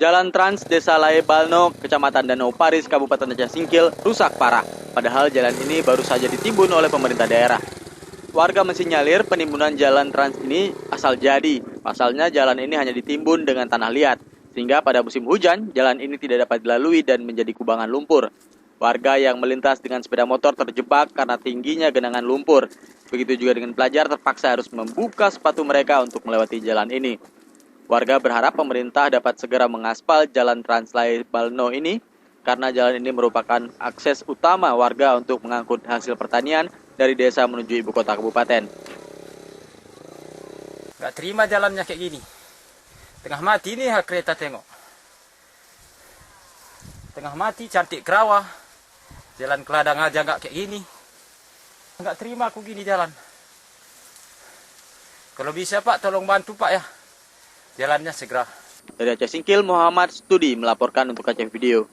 Jalan Trans Desa Lae Balno, Kecamatan Danau Paris, Kabupaten Aceh Singkil, rusak parah. Padahal jalan ini baru saja ditimbun oleh pemerintah daerah. Warga mensinyalir penimbunan jalan trans ini asal jadi. Pasalnya jalan ini hanya ditimbun dengan tanah liat. Sehingga pada musim hujan, jalan ini tidak dapat dilalui dan menjadi kubangan lumpur. Warga yang melintas dengan sepeda motor terjebak karena tingginya genangan lumpur. Begitu juga dengan pelajar terpaksa harus membuka sepatu mereka untuk melewati jalan ini. Warga berharap pemerintah dapat segera mengaspal jalan Trans Lae Balno ini karena jalan ini merupakan akses utama warga untuk mengangkut hasil pertanian dari desa menuju ibu kota kabupaten. Nggak terima jalannya kayak gini. Tengah mati nih kereta tengok. Tengah mati cantik kerawah. Jalan ke ladang aja nggak kayak gini. Nggak terima aku gini jalan. Kalau bisa Pak tolong bantu Pak ya. Jalannya segera. Dari Aceh Singkil, Muhammad Studi melaporkan untuk Aceh Video.